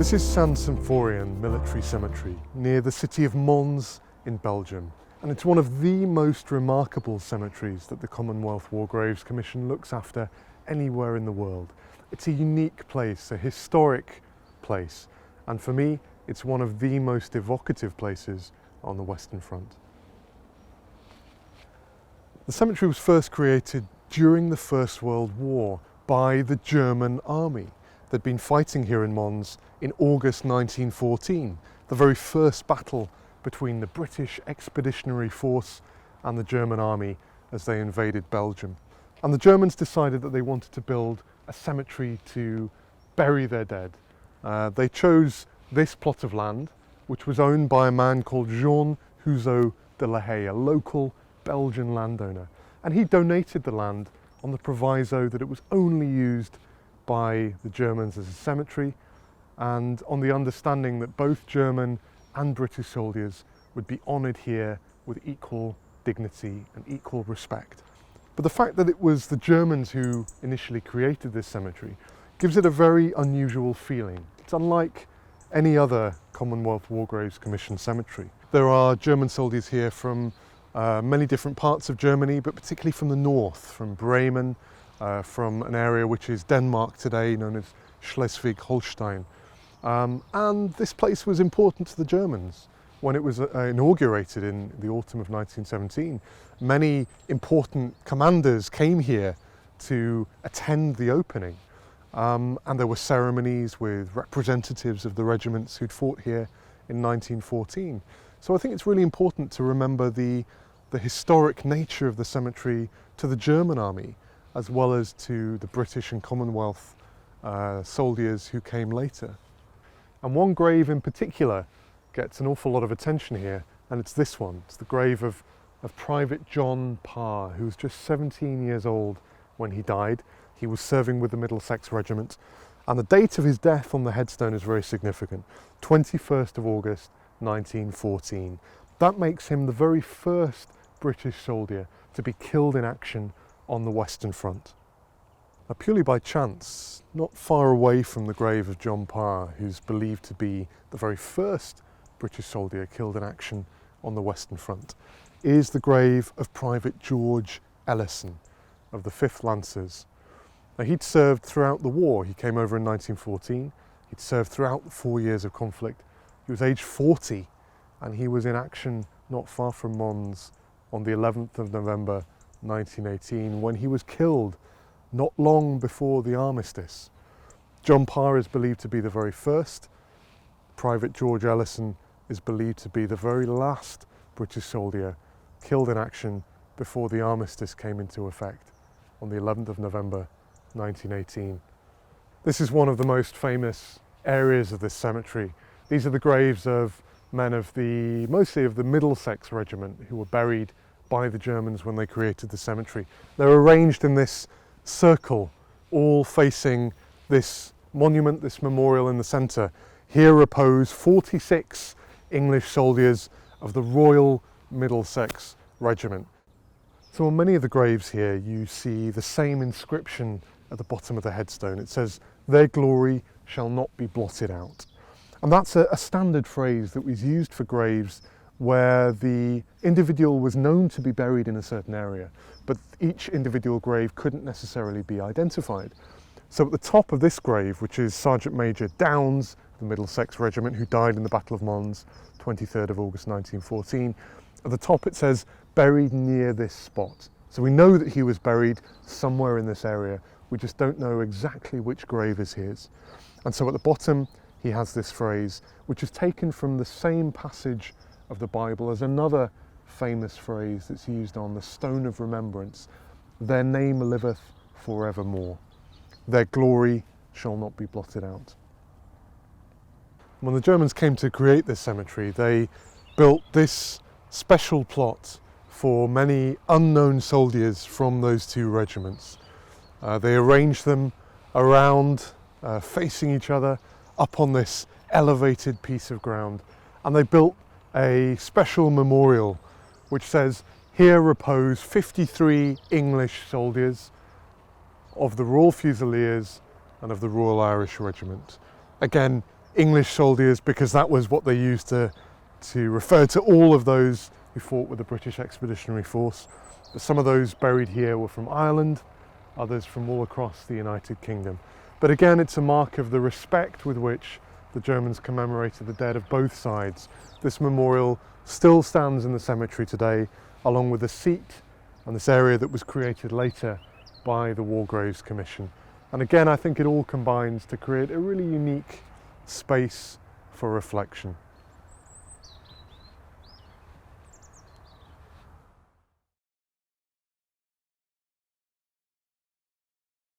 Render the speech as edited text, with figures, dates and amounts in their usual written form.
This is Symphorien Military Cemetery near the city of Mons in Belgium, and it's one of the most remarkable cemeteries that the Commonwealth War Graves Commission looks after anywhere in the world. It's a unique place, a historic place, and for me it's one of the most evocative places on the Western Front. The cemetery was first created during the First World War by the German army. They'd been fighting here in Mons in August 1914, the very first battle between the British Expeditionary Force and the German army as they invaded Belgium. And the Germans decided that they wanted to build a cemetery to bury their dead. They chose this plot of land, which was owned by a man called Jean Houzeau de la Haye, a local Belgian landowner. And he donated the land on the proviso that it was only used by the Germans as a cemetery, and on the understanding that both German and British soldiers would be honoured here with equal dignity and equal respect. But the fact that it was the Germans who initially created this cemetery gives it a very unusual feeling. It's unlike any other Commonwealth War Graves Commission cemetery. There are German soldiers here from many different parts of Germany, but particularly from the north, from Bremen, from an area which is Denmark today, known as Schleswig-Holstein. And this place was important to the Germans. When it was inaugurated in the autumn of 1917, many important commanders came here to attend the opening. And there were ceremonies with representatives of the regiments who'd fought here in 1914. So I think it's really important to remember the historic nature of the cemetery to the German army, as well as to the British and Commonwealth soldiers who came later. And one grave in particular gets an awful lot of attention here, and it's this one. It's the grave of Private John Parr, who was just 17 years old when he died. He was serving with the Middlesex Regiment, and the date of his death on the headstone is very significant, 21st of August 1914. That makes him the very first British soldier to be killed in action on the Western Front. Now, purely by chance, not far away from the grave of John Parr, who's believed to be the very first British soldier killed in action on the Western Front, is the grave of Private George Ellison of the 5th Lancers. Now, he'd served throughout the war. He came over in 1914. He'd served throughout the 4 years of conflict. He was aged 40, and he was in action not far from Mons on the 11th of November 1918, when he was killed not long before the armistice. John Parr is believed to be the very first. Private George Ellison is believed to be the very last British soldier killed in action before the armistice came into effect on the 11th of November 1918. This is one of the most famous areas of this cemetery. These are the graves of men of mostly of the Middlesex Regiment, who were buried by the Germans when they created the cemetery. They're arranged in this circle, all facing this monument, this memorial in the centre. Here repose 46 English soldiers of the Royal Middlesex Regiment. So on many of the graves here you see the same inscription at the bottom of the headstone. It says, "Their glory shall not be blotted out." And that's a standard phrase that was used for graves where the individual was known to be buried in a certain area, but each individual grave couldn't necessarily be identified. So at the top of this grave, which is Sergeant Major Downes, the Middlesex Regiment, who died in the Battle of Mons, 23rd of August 1914, at the top it says, "Buried near this spot." So we know that he was buried somewhere in this area. We just don't know exactly which grave is his. And so at the bottom, he has this phrase, which is taken from the same passage of the Bible as another famous phrase that's used on the Stone of Remembrance: "Their name liveth forevermore. Their glory shall not be blotted out." When the Germans came to create this cemetery, they built this special plot for many unknown soldiers from those two regiments. They arranged them around, facing each other, up on this elevated piece of ground, and they built a special memorial which says, "Here repose 53 English soldiers of the Royal Fusiliers and of the Royal Irish Regiment." Again, English soldiers because that was what they used to refer to all of those who fought with the British Expeditionary Force. But some of those buried here were from Ireland, others from all across the United Kingdom. But again, it's a mark of the respect with which the Germans commemorated the dead of both sides. This memorial still stands in the cemetery today, along with the seat and this area that was created later by the War Graves Commission. And again, I think it all combines to create a really unique space for reflection.